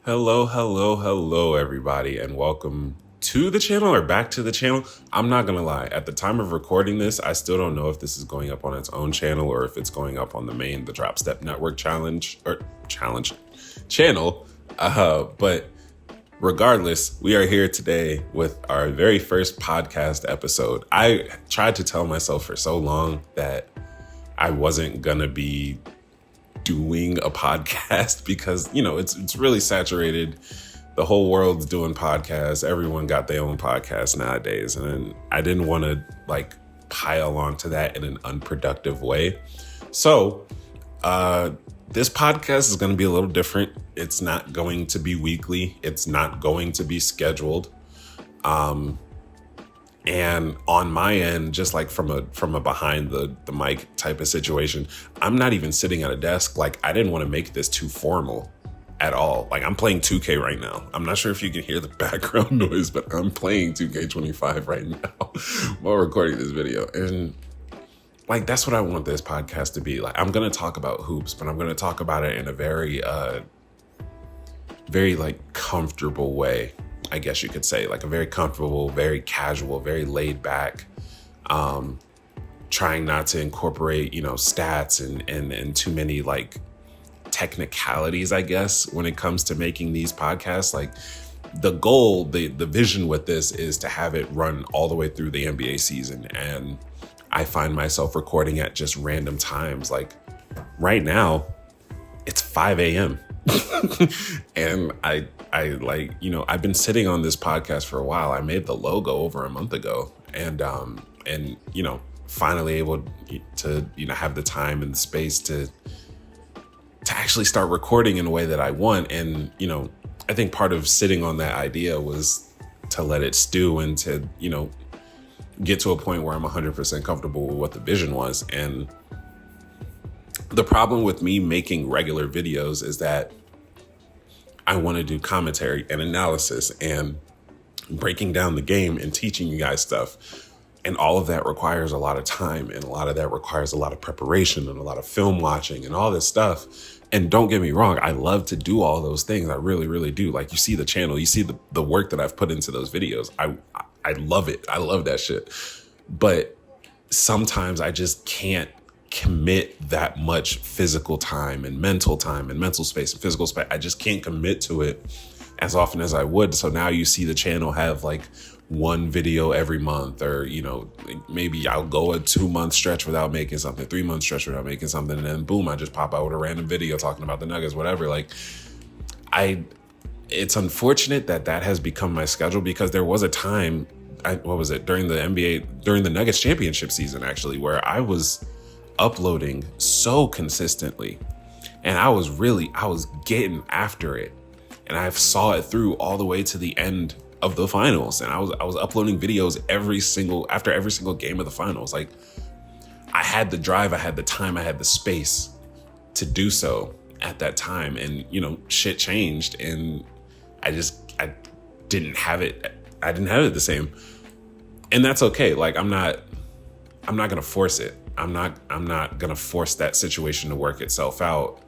Hello, everybody, and welcome to the channel or back to the channel. I'm not gonna lie, at the time of recording this, I still don't know if this is going up on its own channel or if it's going up on the Dropstep network channel. But regardless, we are here today with our very first podcast episode. I tried to tell myself for so long that I wasn't gonna be doing a podcast because, it's really saturated. The whole world's doing podcasts. Everyone got their own podcast nowadays. And I didn't want to pile on to that in an unproductive way. So this podcast is going to be a little different. It's not going to be weekly. It's not going to be scheduled. And on my end, just from a behind the mic type of situation, I'm not even sitting at a desk. I didn't want to make this too formal at all. I'm playing 2K right now. I'm not sure if you can hear the background noise, but I'm playing 2K25 right now while recording this video. And that's what I want this podcast to be. I'm going to talk about hoops, but I'm going to talk about it in a very, very comfortable way. I guess you could say a very comfortable, very casual, very laid back, trying not to incorporate, stats and too many technicalities, I guess, when it comes to making these podcasts. The goal, the vision with this is to have it run all the way through the NBA season. And I find myself recording at just random times. Right now, it's 5 a.m. And I've been sitting on this podcast for a while. I made the logo over a month ago and finally able to, have the time and the space to actually start recording in a way that I want. And, I think part of sitting on that idea was to let it stew and to, get to a point where I'm 100% comfortable with what the vision was. And the problem with me making regular videos is that I want to do commentary and analysis and breaking down the game and teaching you guys stuff. And all of that requires a lot of time, and a lot of that requires a lot of preparation and a lot of film watching and all this stuff. And don't get me wrong, I love to do all those things. I really, really do. You see the channel, you see the work that I've put into those videos. I love it. I love that shit. But sometimes I just can't commit that much physical time and mental space and physical space. I just can't commit to it as often as I would. So now you see the channel have one video every month, or, maybe I'll go a 2-month stretch without making something, 3-month stretch without making something. And then boom, I just pop out with a random video talking about the Nuggets, whatever. It's unfortunate that has become my schedule, because there was a time, during the NBA, during the Nuggets championship season, actually, where I was uploading so consistently, and I was getting after it, and I saw it through all the way to the end of the finals. And I was uploading videos after every single game of the finals. I had the drive, I had the time, I had the space to do so at that time. And, shit changed, and I didn't have it. I didn't have it the same. And that's okay. I'm not going to force it. I'm not going to force that situation to work itself out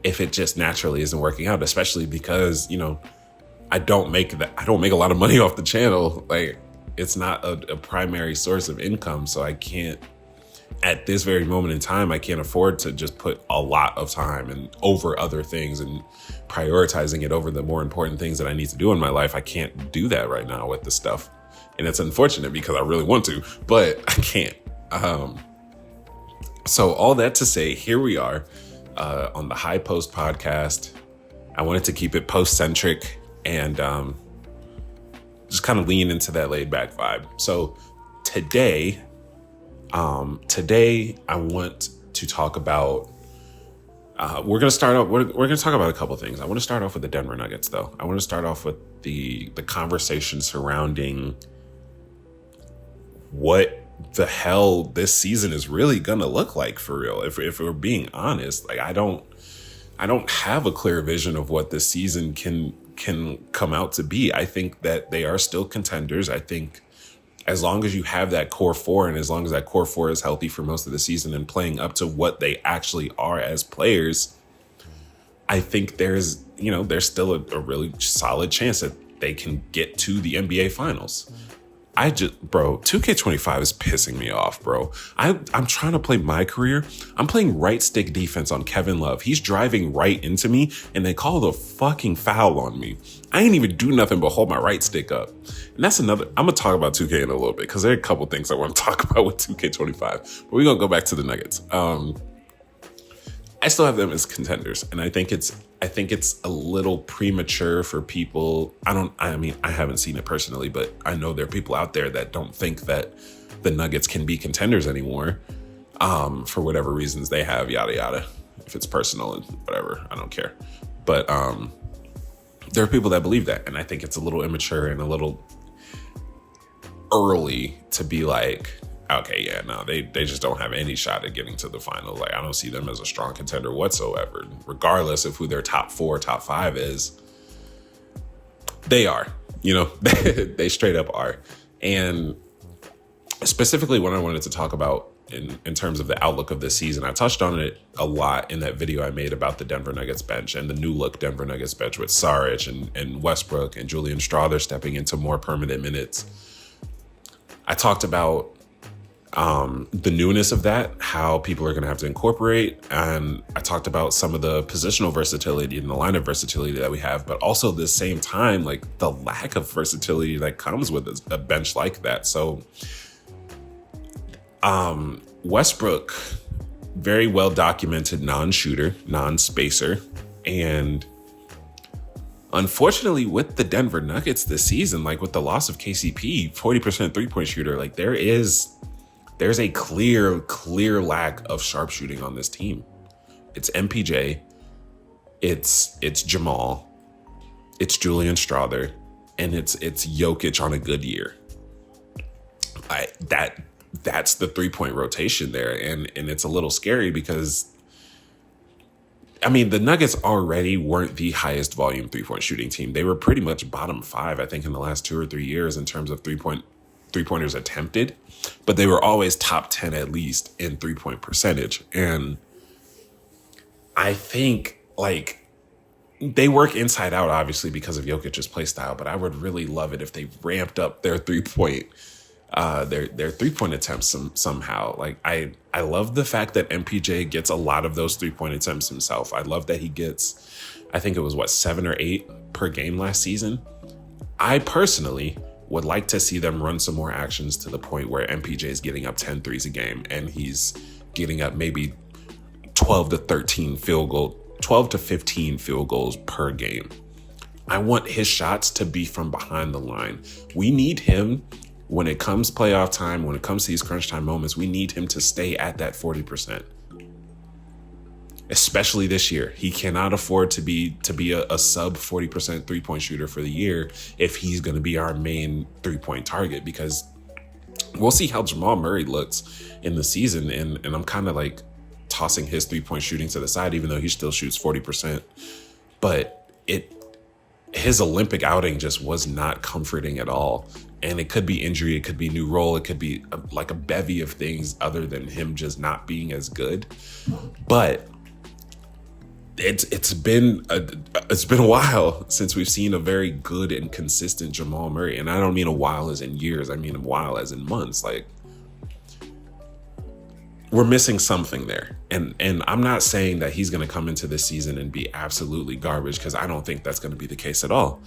if it just naturally isn't working out, especially because, I don't make a lot of money off the channel. It's not a primary source of income. So I can't, at this very moment in time, I can't afford to just put a lot of time and over other things and prioritizing it over the more important things that I need to do in my life. I can't do that right now with this stuff. And it's unfortunate because I really want to, but I can't. So all that to say, here we are on the High Post podcast. I wanted to keep it post-centric and just kind of lean into that laid back vibe. So today I want to talk about, we're going to talk about a couple things. I want to start off with the Denver Nuggets, though. I want to start off with the conversation surrounding what the hell this season is really gonna look like for real. If we're being honest, I don't have a clear vision of what this season can come out to be. I think that they are still contenders. I think as long as you have that core four, and as long as that core four is healthy for most of the season and playing up to what they actually are as players, I think there's still a really solid chance that they can get to the NBA Finals. Bro, 2K25 is pissing me off, bro. I'm trying to play my career. I'm playing right stick defense on Kevin Love. He's driving right into me, and they call the fucking foul on me. I ain't even do nothing but hold my right stick up. And that's another, I'm going to talk about 2K in a little bit, because there are a couple things I want to talk about with 2K25. But we're going to go back to the Nuggets. I still have them as contenders, and I think it's a little premature for people. I haven't seen it personally, but I know there are people out there that don't think that the Nuggets can be contenders anymore, for whatever reasons they have, yada yada. If it's personal and whatever, I don't care. But there are people that believe that, and I think it's a little immature and a little early to be like, okay, yeah, no, they just don't have any shot at getting to the finals. Like, I don't see them as a strong contender whatsoever, regardless of who their top 4, top 5 is. They are, they straight up are. And specifically what I wanted to talk about in terms of the outlook of this season, I touched on it a lot in that video I made about the Denver Nuggets bench and the new look Denver Nuggets bench with Saric and Westbrook and Julian Strawther stepping into more permanent minutes. I talked about the newness of that, how people are going to have to incorporate. And I talked about some of the positional versatility and the lineup versatility that we have, but also at the same time, like the lack of versatility that comes with a bench like that. So Westbrook, very well documented non-shooter, non-spacer. And unfortunately with the Denver Nuggets this season, like with the loss of KCP, 40% 3-point shooter, like there's a clear lack of sharpshooting on this team. It's MPJ, it's Jamal, it's Julian Strawther, and it's Jokic on a good year. That's the 3-point rotation there, and it's a little scary because, I mean, the Nuggets already weren't the highest volume 3-point shooting team. They were pretty much bottom 5, I think, in the last 2 or 3 years in terms of three-pointers attempted, but they were always top 10 at least in 3-point percentage. And I think, like, they work inside out, obviously, because of Jokic's play style, but I would really love it if they ramped up their 3-point attempts somehow. Like, I love the fact that MPJ gets a lot of those 3-point attempts himself. I love that he gets, I think it was 7 or 8 per game last season. I personally would like to see them run some more actions to the point where MPJ is getting up 10 threes a game and he's getting up maybe 12 to 15 field goals per game. I want his shots to be from behind the line. We need him when it comes playoff time, when it comes to these crunch time moments, we need him to stay at that 40%. Especially this year. He cannot afford to be a sub 40% 3-point shooter for the year if he's going to be our main 3-point target, because we'll see how Jamal Murray looks in the season. And I'm kind of like tossing his 3-point shooting to the side, even though he still shoots 40%. But his Olympic outing just was not comforting at all. And it could be injury, it could be new role, it could be like a bevy of things other than him just not being as good. But it's been a while since we've seen a very good and consistent Jamal Murray. And I don't mean a while as in years, I mean a while as in months. Like, we're missing something there. And I'm not saying that he's going to come into this season and be absolutely garbage, because I don't think that's going to be the case at all.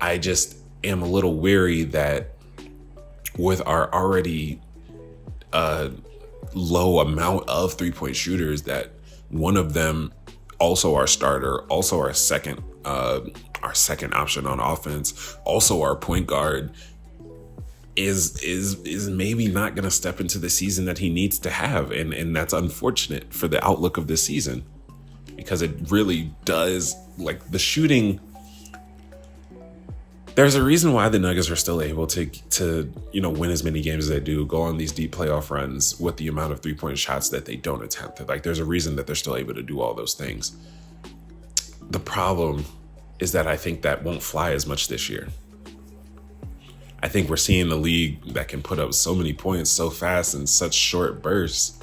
I just am a little weary that with our already low amount of 3-point shooters, that one of them, also our starter, also our second option on offense, also our point guard, is maybe not going to step into the season that he needs to have. And that's unfortunate for the outlook of this season, because it really does, like, the shooting. There's a reason why the Nuggets are still able to win as many games as they do, go on these deep playoff runs with the amount of 3-point shots that they don't attempt. Like, there's a reason that they're still able to do all those things. The problem is that I think that won't fly as much this year. I think we're seeing a league that can put up so many points so fast in such short bursts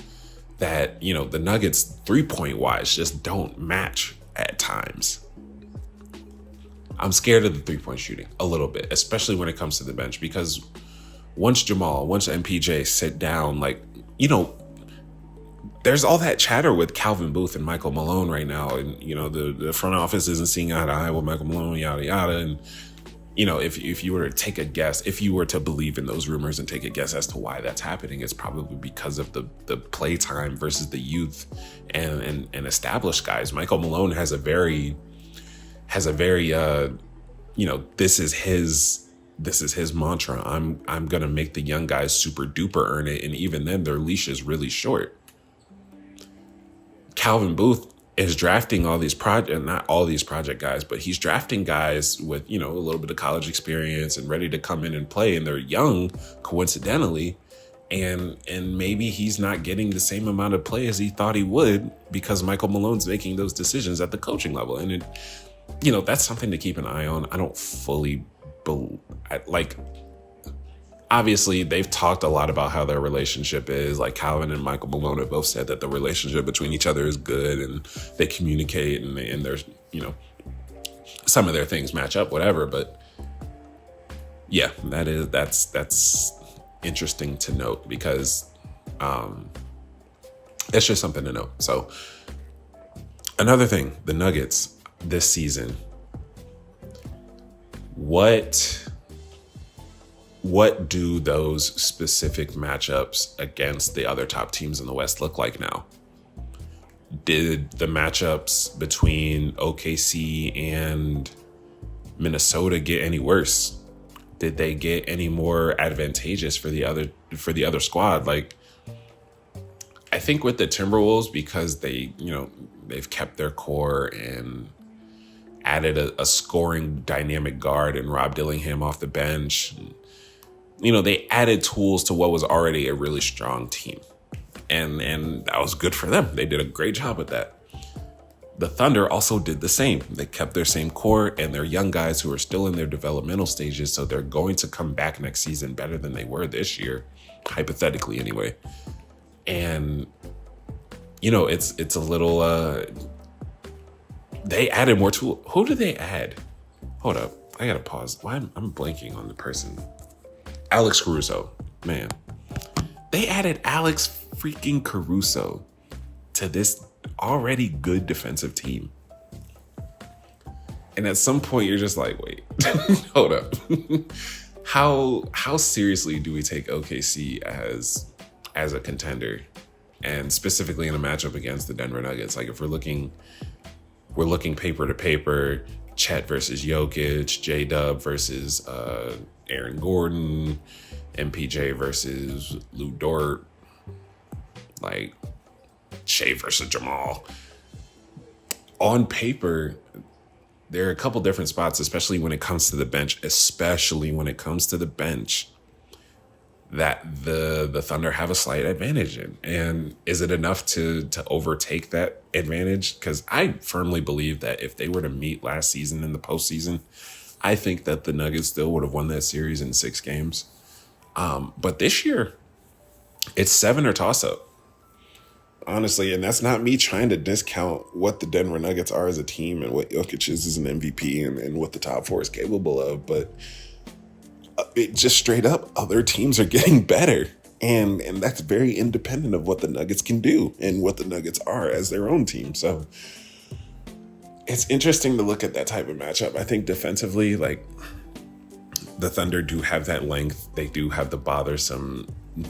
that, the Nuggets 3-point wise just don't match at times. I'm scared of the 3-point shooting a little bit, especially when it comes to the bench, because once MPJ sit down, like, you know, there's all that chatter with Calvin Booth and Michael Malone right now. And, you know, the front office isn't seeing eye to eye with Michael Malone, yada, yada. And, you know, if you were to take a guess, if you were to believe in those rumors and take a guess as to why that's happening, it's probably because of the play time versus the youth and established guys. Michael Malone has a very, you know, this is his mantra. I'm going to make the young guys super duper earn it. And even then their leash is really short. Calvin Booth is drafting not all these project guys, but he's drafting guys with, you know, a little bit of college experience and ready to come in and play. And they're young, coincidentally. And maybe he's not getting the same amount of play as he thought he would because Michael Malone's making those decisions at the coaching level. And it, you know, that's something to keep an eye on. I don't fully obviously they've talked a lot about how their relationship is. Like Calvin and Michael Malone have both said that the relationship between each other is good and they communicate and there's, you know, some of their things match up, whatever. But yeah, that's interesting to note because it's just something to note. So another thing, the Nuggets this season, what do those specific matchups against the other top teams in the West look like now? Did the matchups between OKC and Minnesota get any worse? Did they get any more advantageous for the other squad? Like, I think with the Timberwolves, because they've kept their core and added a scoring dynamic guard and Rob Dillingham off the bench. You know, they added tools to what was already a really strong team. And that was good for them. They did a great job with that. The Thunder also did the same. They kept their same core and their young guys who are still in their developmental stages. So they're going to come back next season better than they were this year, hypothetically anyway. And, you know, it's a little, they added more tools. Who did they add? Hold up. I got to pause. Why I'm blanking on the person. Alex Caruso. Man. They added Alex freaking Caruso to this already good defensive team. And at some point you're just like, wait, hold up. How seriously do we take OKC as a contender? And specifically in a matchup against the Denver Nuggets. Like if we're looking paper to paper, Chet versus Jokic, J-Dub versus Aaron Gordon, MPJ versus Lou Dort, like Shea versus Jamal. On paper, there are a couple different spots, especially when it comes to the bench, that the Thunder have a slight advantage in. And is it enough to overtake that advantage? Because I firmly believe that if they were to meet last season in the postseason, I think that the Nuggets still would have won that series in 6 games. But this year, it's 7 or toss up. Honestly, and that's not me trying to discount what the Denver Nuggets are as a team and what Jokic is as an MVP and what the top 4 is capable of. But it just straight up, other teams are getting better. And that's very independent of what the Nuggets can do and what the Nuggets are as their own team. So it's interesting to look at that type of matchup. I think defensively, like the Thunder do have that length. They do have the bothersome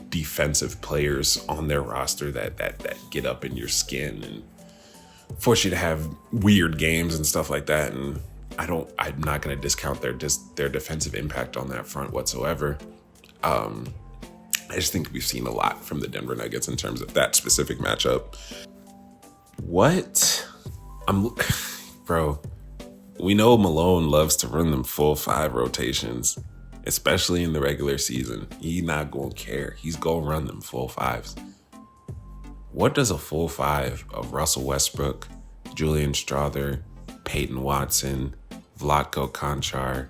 defensive players on their roster that get up in your skin and force you to have weird games and stuff like that. And I'm not going to discount their defensive impact on that front whatsoever. I just think we've seen a lot from the Denver Nuggets in terms of that specific matchup. Bro, we know Malone loves to run them full 5 rotations, especially in the regular season. He's not going to care. He's going to run them full 5s. What does a full 5 of Russell Westbrook, Julian Strawther, Peyton Watson, Vlatko Konchar,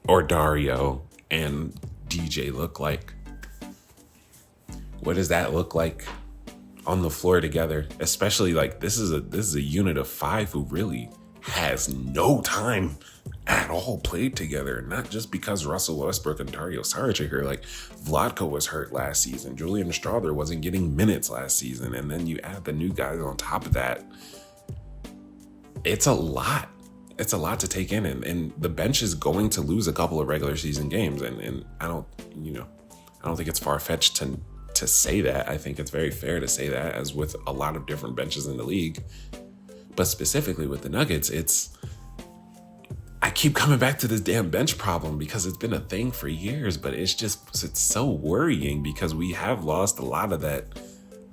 or Dario and DJ look like? What does that look like on the floor together, especially like this is a unit of 5 who really has no time at all played together. Not just because Russell Westbrook and Dario Saric are here. Like Vlatko was hurt last season. Julian Strawther wasn't getting minutes last season. And then you add the new guys on top of that. It's a lot. It's a lot to take in. And the bench is going to lose a couple of regular season games. And I don't think it's far-fetched to say that. I think it's very fair to say that, as with a lot of different benches in the league. But specifically with the Nuggets, I keep coming back to this damn bench problem because it's been a thing for years, but it's so worrying because we have lost a lot of that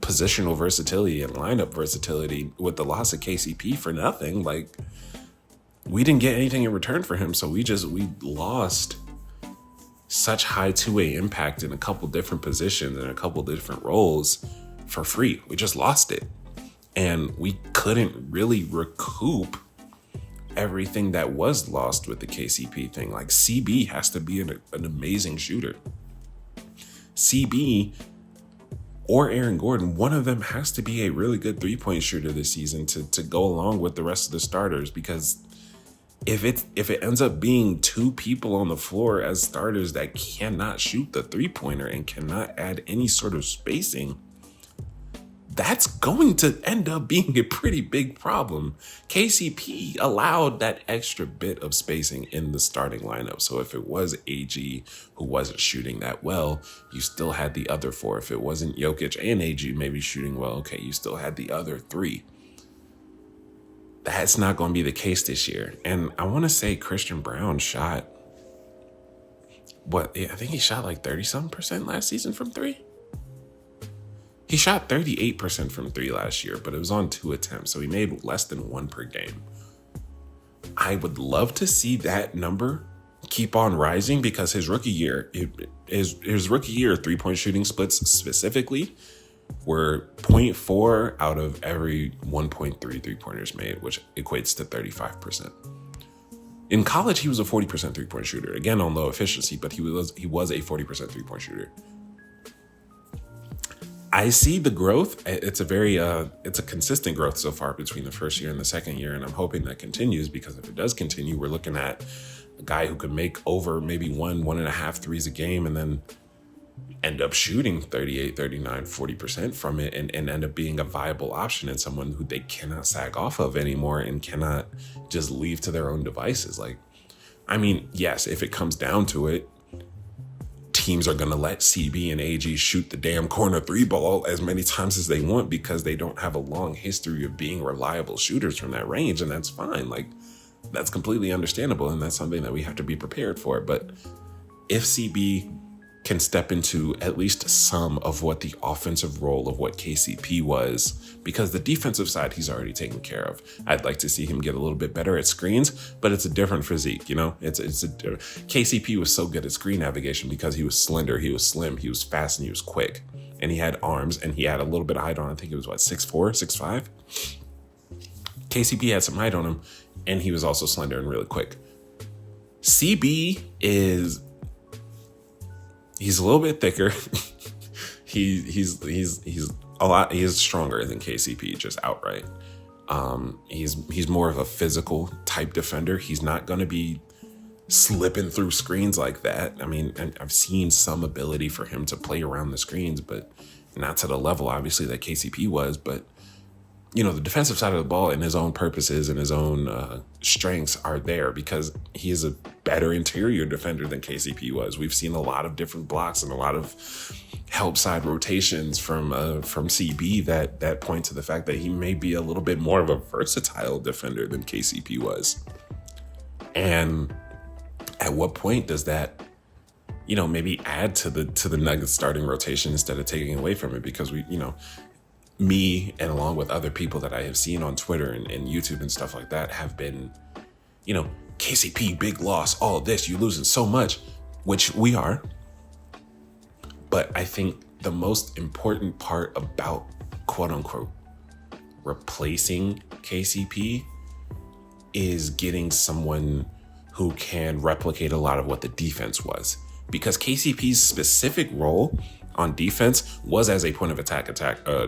positional versatility and lineup versatility with the loss of KCP for nothing. Like, we didn't get anything in return for him, so we lost such high two-way impact in a couple different positions and a couple different roles for free. We just lost it. And we couldn't really recoup everything that was lost with the KCP thing. Like, CB has to be an amazing shooter. CB or Aaron Gordon, one of them has to be a really good three-point shooter this season to go along with the rest of the starters, because if it ends up being 2 people on the floor as starters that cannot shoot the three-pointer and cannot add any sort of spacing, that's going to end up being a pretty big problem. KCP allowed that extra bit of spacing in the starting lineup. So if it was AG who wasn't shooting that well, you still had the other 4. If it wasn't Jokic and AG maybe shooting well, okay, you still had the other 3. That's not going to be the case this year. And I want to say Christian Braun shot, I think he shot like 30-something% last season from 3. He shot 38% from 3 last year, but it was on 2 attempts, so he made less than 1 per game. I would love to see that number keep on rising, because his rookie year, three-point shooting splits specifically were 0.4 out of every 1.3 three-pointers made, which equates to 35%. In college, he was a 40% three-point shooter, again on low efficiency, but he was a 40% three-point shooter. I see the growth. It's a consistent growth so far between the first year and the second year, and I'm hoping that continues, because if it does continue, we're looking at a guy who could make over maybe 1.5 threes a game and then end up shooting 38, 39, 40% from it and end up being a viable option, and someone who they cannot sag off of anymore and cannot just leave to their own devices. Like, I mean, yes, if it comes down to it, teams are going to let CB and AG shoot the damn corner 3 ball as many times as they want, because they don't have a long history of being reliable shooters from that range. And that's fine. Like, that's completely understandable. And that's something that we have to be prepared for. But if CB can step into at least some of what the offensive role of what KCP was, because the defensive side he's already taken care of. I'd like to see him get a little bit better at screens, but it's a different physique, you know? KCP was so good at screen navigation because he was slender, he was slim, he was fast, and he was quick. And he had arms, and he had a little bit of height on. I think it was 6'4", 6'5". KCP had some height on him, and he was also slender and really quick. CB he's a little bit thicker. he's stronger than KCP, just outright. He's more of a physical type defender. He's not going to be slipping through screens like that. I mean, I've seen some ability for him to play around the screens, but not to the level, obviously, that KCP was. But, you know, the defensive side of the ball and his own purposes and his own strengths are there, because he is a better interior defender than KCP was. We've seen a lot of different blocks and a lot of help side rotations from CB that point to the fact that he may be a little bit more of a versatile defender than KCP was. And at what point does that, you know, maybe add to the Nuggets starting rotation instead of taking away from it? Because me and along with other people that I have seen on Twitter and YouTube and stuff like that have been, you know, KCP, big loss, all this, you losing so much, which we are. But I think the most important part about, quote unquote, replacing KCP is getting someone who can replicate a lot of what the defense was. Because KCP's specific role on defense was as a point of attack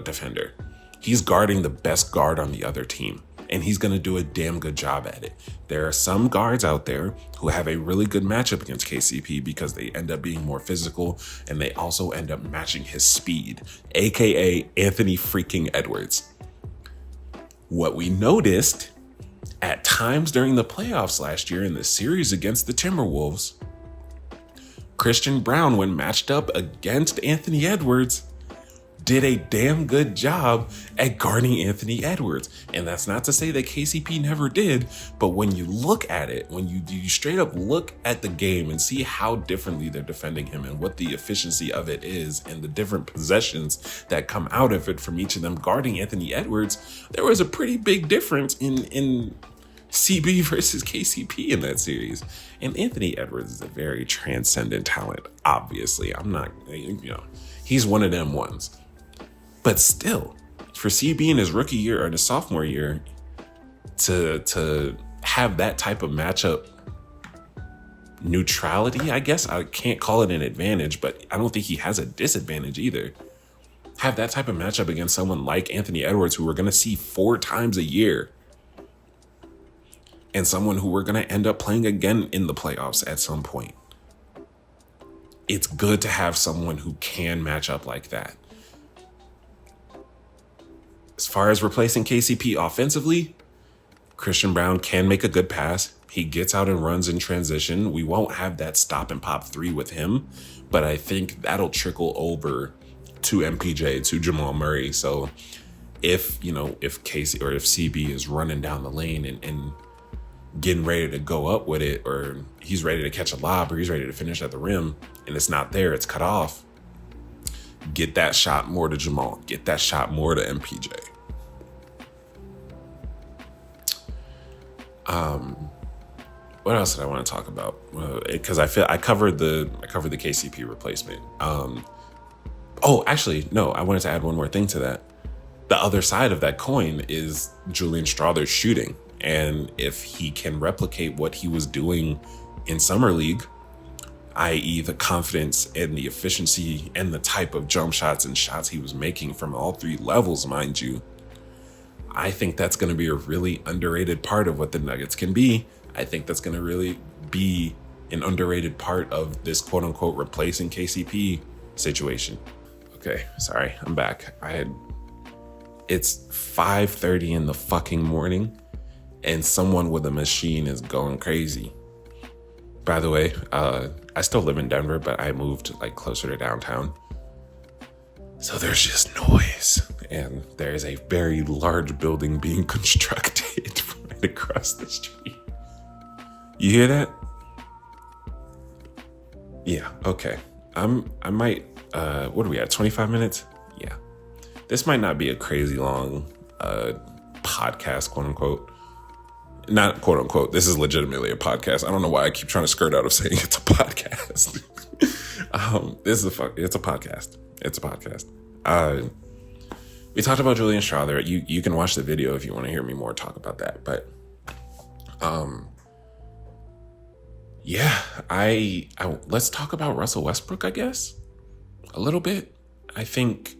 defender. He's guarding the best guard on the other team, and he's going to do a damn good job at it. There are some guards out there who have a really good matchup against KCP because they end up being more physical, and they also end up matching his speed, aka Anthony freaking Edwards. What we noticed at times during the playoffs last year in the series against the Timberwolves, Christian Braun, when matched up against Anthony Edwards, did a damn good job at guarding Anthony Edwards. And that's not to say that KCP never did, but when you look at it, when you straight up look at the game and see how differently they're defending him and what the efficiency of it is and the different possessions that come out of it from each of them guarding Anthony Edwards, there was a pretty big difference in CB versus KCP in that series. And Anthony Edwards is a very transcendent talent, obviously. He's one of them ones. But still, for CB in his rookie year or in his sophomore year, to have that type of matchup neutrality, I guess, I can't call it an advantage, but I don't think he has a disadvantage either. Have that type of matchup against someone like Anthony Edwards, who we're going to see 4 times a year, and someone who we're going to end up playing again in the playoffs at some point. It's good to have someone who can match up like that. As far as replacing KCP offensively, Christian Braun can make a good pass. He gets out and runs in transition. We won't have that stop and pop 3 with him, but I think that'll trickle over to MPJ, to Jamal Murray. So if Casey or if CB is running down the lane and getting ready to go up with it, or he's ready to catch a lob, or he's ready to finish at the rim and it's not there, it's cut off, get that shot more to Jamal, get that shot more to MPJ. What else did I want to talk about? Because I covered the KCP replacement. Actually, no, I wanted to add one more thing to that. The other side of that coin is Julian Strawther's shooting. And if he can replicate what he was doing in Summer League, i.e. the confidence and the efficiency and the type of jump shots and shots he was making from all 3 levels, mind you, I think that's going to be a really underrated part of what the Nuggets can be. I think that's going to really be an underrated part of this quote unquote replacing KCP situation. Okay, sorry, I'm back. It's 5:30 in the fucking morning and someone with a machine is going crazy. By the way, I still live in Denver, but I moved closer to downtown. So there's just noise, and there's a very large building being constructed right across the street. You hear that? Yeah, okay. I might, what are we at, 25 minutes? Yeah. This might not be a crazy long podcast, quote unquote. Not quote unquote. This is legitimately a podcast. I don't know why I keep trying to skirt out of saying it's a podcast. It's a podcast. It's a podcast. We talked about Julian Strawther. You can watch the video if you want to hear me more talk about that. But let's talk about Russell Westbrook, I guess. A little bit. I think.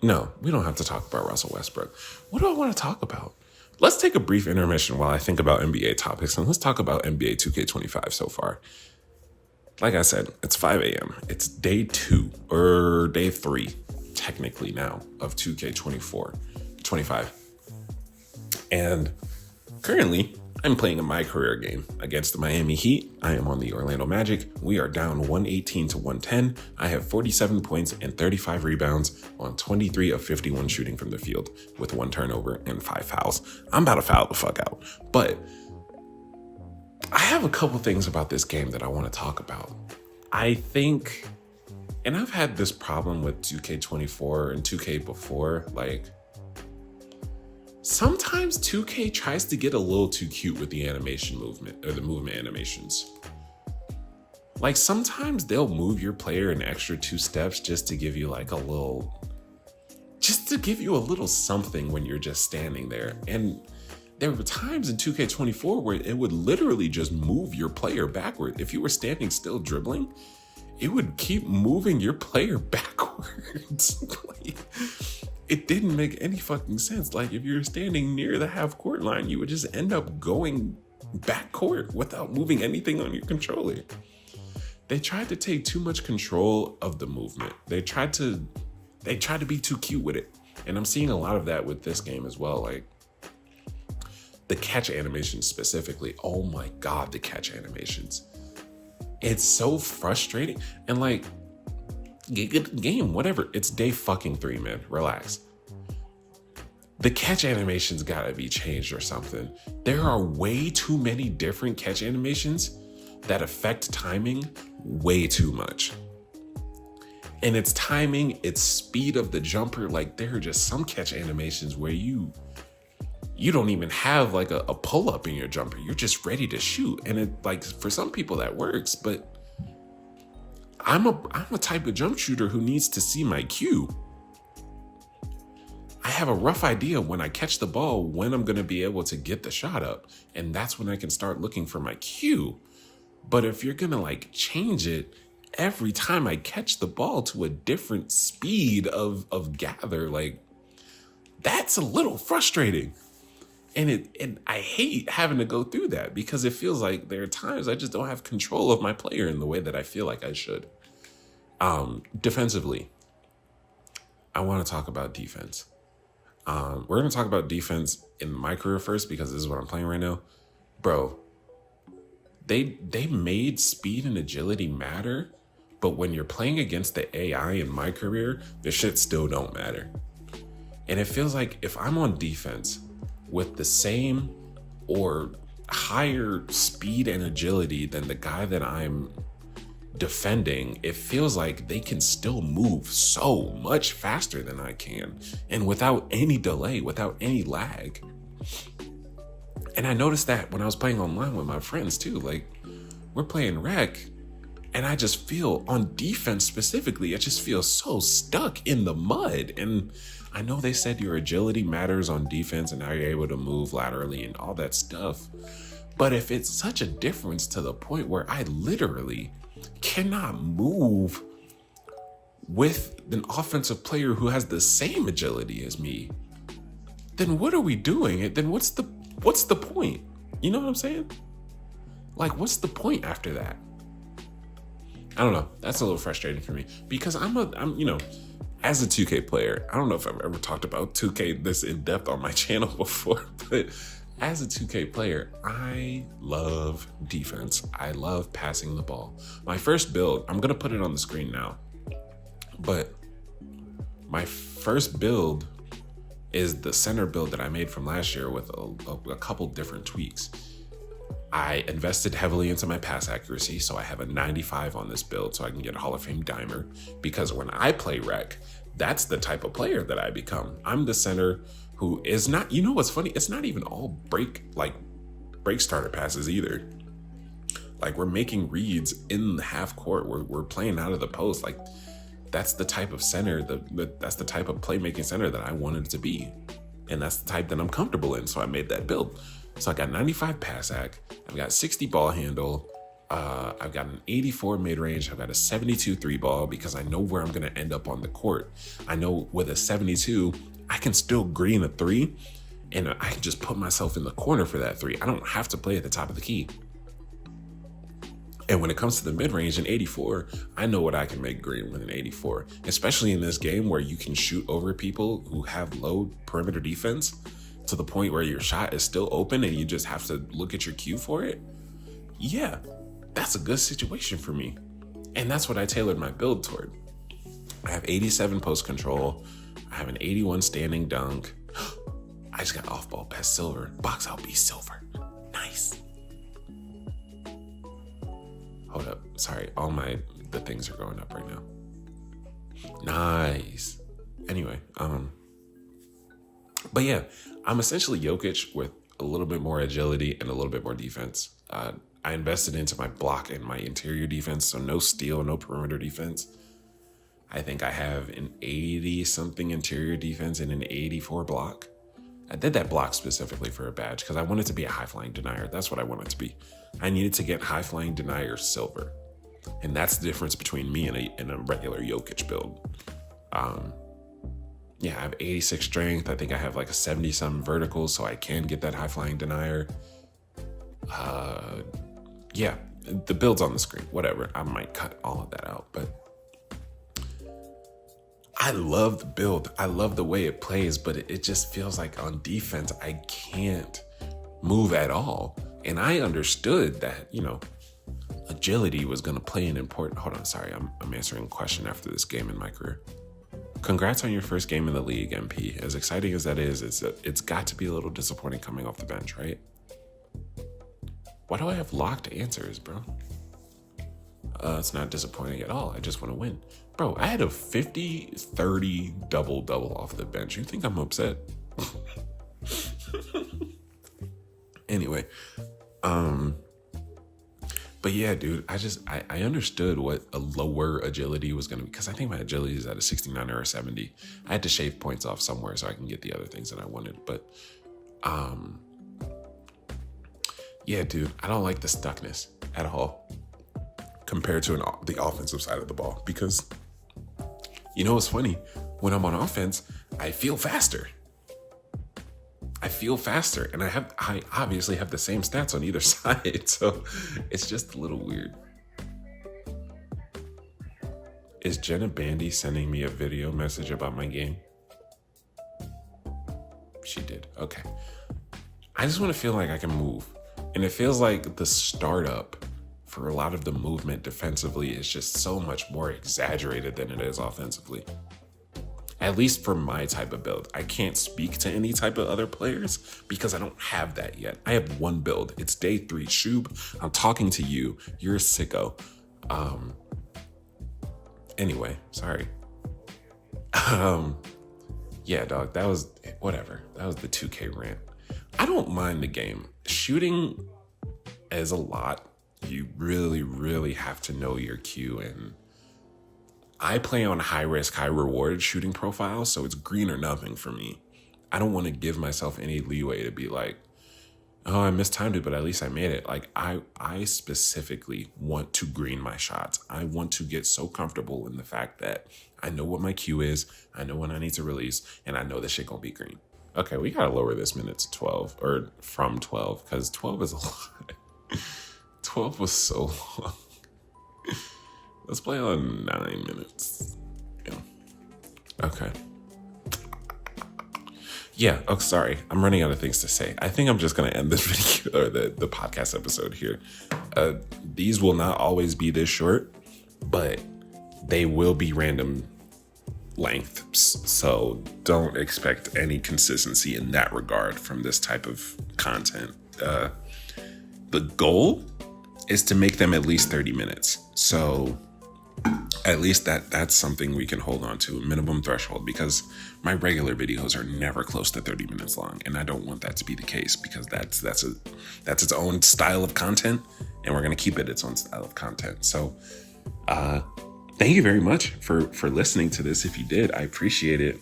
No, we don't have to talk about Russell Westbrook. What do I want to talk about? Let's take a brief intermission while I think about NBA topics, and let's talk about NBA 2K25 so far. Like I said, it's 5 a.m. It's day 2 or day 3, technically now, of 2K25. And currently, I'm playing a my career game against the Miami Heat. I am on the Orlando Magic. We are down 118 to 110. I have 47 points and 35 rebounds on 23 of 51 shooting from the field with 1 turnover and 5 fouls. I'm about to foul the fuck out. But I have a couple things about this game that I want to talk about. I think, and I've had this problem with 2K24 and 2K before, sometimes 2K tries to get a little too cute with the animation movement or the movement animations. Sometimes they'll move your player an extra 2 steps just to give you a little something when you're just standing there. And there were times in 2K24 where it would literally just move your player backward. If you were standing still dribbling, it would keep moving your player backwards. Like, it didn't make any fucking sense. Like, if you're standing near the half court line, you would just end up going back court without moving anything on your controller. They tried to take too much control of the movement. They tried to be too cute with it. And I'm seeing a lot of that with this game as well. Like, the catch animations specifically. Oh my God, the catch animations. It's so frustrating. And like, good game, whatever. It's day fucking 3, man. Relax. The catch animations gotta be changed or something. There are way too many different catch animations that affect timing way too much. And it's timing, it's speed of the jumper. Like, there are just some catch animations where you don't even have like a pull-up in your jumper. You're just ready to shoot. And it, like, for some people that works, but I'm a type of jump shooter who needs to see my cue. I have a rough idea when I catch the ball when I'm going to be able to get the shot up. And that's when I can start looking for my cue. But if you're going to like change it every time I catch the ball to a different speed of gather, like, that's a little frustrating. And I hate having to go through that because it feels like there are times I just don't have control of my player in the way that I feel like I should. Defensively, I want to talk about defense. We're going to talk about defense in my career first because this is what I'm playing right now. Bro, they made speed and agility matter, but when you're playing against the AI in my career, the shit still don't matter. And it feels like if I'm on defense with the same or higher speed and agility than the guy that I'm defending, it feels like they can still move so much faster than I can, and without any delay, without any lag. And I noticed that when I was playing online with my friends too. Like, we're playing rec, and I just feel, on defense specifically, I just feel so stuck in the mud. And I know they said your agility matters on defense and how you're able to move laterally and all that stuff. But if it's such a difference to the point where I literally cannot move with an offensive player who has the same agility as me, then what are we doing? Then what's the point? You know what I'm saying? Like, what's the point after that? I don't know. That's a little frustrating for me because I'm as a 2K player, I don't know if I've ever talked about 2K this in depth on my channel before, but as a 2K player, I love defense. I love passing the ball. My first build, I'm going to put it on the screen now, but my first build is the center build that I made from last year with a couple different tweaks. I invested heavily into my pass accuracy, so I have a 95 on this build so I can get a Hall of Fame dimer, because when I play rec, that's the type of player that I become. I'm the center who is not, you know what's funny? It's not even all break starter passes either. Like, we're making reads in the half court. We're playing out of the post. Like, that's the type of center, that's the type of playmaking center that I wanted to be. And that's the type that I'm comfortable in, so I made that build. So I got 95 pass ac, I've got 60 ball handle, I've got an 84 mid-range, I've got a 72 3 ball because I know where I'm going to end up on the court. I know with a 72, I can still green a 3, and I can just put myself in the corner for that 3. I don't have to play at the top of the key. And when it comes to the mid-range in 84, I know what I can make green with an 84, especially in this game where you can shoot over people who have low perimeter defense to the point where your shot is still open and you just have to look at your cue for it. Yeah, that's a good situation for me. And that's what I tailored my build toward. I have 87 post control. I have an 81 standing dunk. I just got off ball past silver. Box out B silver. Nice. Hold up. Sorry, the things are going up right now. Nice. Anyway, but yeah, I'm essentially Jokic with a little bit more agility and a little bit more defense. I invested into my block and my interior defense, so no steal, no perimeter defense. I think I have an 80-something interior defense and an 84 block. I did that block specifically for a badge because I wanted to be a high-flying denier. That's what I wanted to be. I needed to get high-flying denier silver. And that's the difference between me and a regular Jokic build. Yeah, I have 86 strength. I think I have like a 70-some vertical, so I can get that high-flying denier. Yeah, the build's on the screen. Whatever. I might cut all of that out, but I love the build. I love the way it plays, but it just feels like on defense, I can't move at all. And I understood that, agility was going to play an important... Hold on, sorry. I'm answering a question after this game in my career. Congrats on your first game in the league, MP. As exciting as that is, it's got to be a little disappointing coming off the bench, right? Why do I have locked answers, bro? It's not disappointing at all. I just want to win. Bro, I had a 50-30 double-double off the bench. You think I'm upset? Anyway, but yeah, dude, I understood what a lower agility was going to be, because I think my agility is at a 69 or a 70. I had to shave points off somewhere so I can get the other things that I wanted. But, yeah, dude, I don't like the stuckness at all compared to the offensive side of the ball, because what's funny? When I'm on offense, I feel faster. And I obviously have the same stats on either side, so it's just a little weird. Is Jenna Bandy sending me a video message about my game? She did. Okay. I just want to feel like I can move. And it feels like the startup for a lot of the movement defensively is just so much more exaggerated than it is offensively. At least for my type of build. I can't speak to any type of other players because I don't have that yet. I have one build. It's day 3. Shub, I'm talking to you. You're a sicko. Anyway, sorry. Yeah, dog, that was whatever. That was the 2K rant. I don't mind the game. Shooting is a lot. You really, really have to know your cue, and I play on high risk, high reward shooting profiles, so it's green or nothing for me. I don't want to give myself any leeway to be like, oh, I mistimed it, but at least I made it. Like, I specifically want to green my shots. I want to get so comfortable in the fact that I know what my cue is, I know when I need to release, and I know this shit gonna be green. Okay, we gotta lower this minute to 12, or from 12, because 12 is a lot. 12 was so long. Let's play on 9 minutes. Yeah. Okay. Yeah. Oh, sorry. I'm running out of things to say. I think I'm just going to end this video or the podcast episode here. These will not always be this short, but they will be random lengths. So don't expect any consistency in that regard from this type of content. The goal is to make them at least 30 minutes. So at least that's something we can hold on to, a minimum threshold, because my regular videos are never close to 30 minutes long, and I don't want that to be the case, because that's its own style of content, and we're going to keep it its own style of content. So thank you very much for listening to this. If you did, I appreciate it.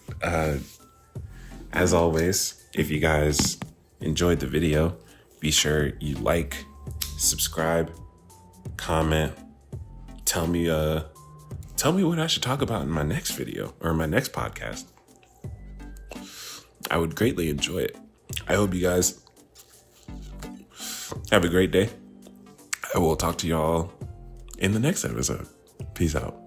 As always, if you guys enjoyed the video, be sure you like, subscribe, comment, tell me what I should talk about in my next video or my next podcast. I would greatly enjoy it. I hope you guys have a great day. I will talk to y'all in the next episode. Peace out.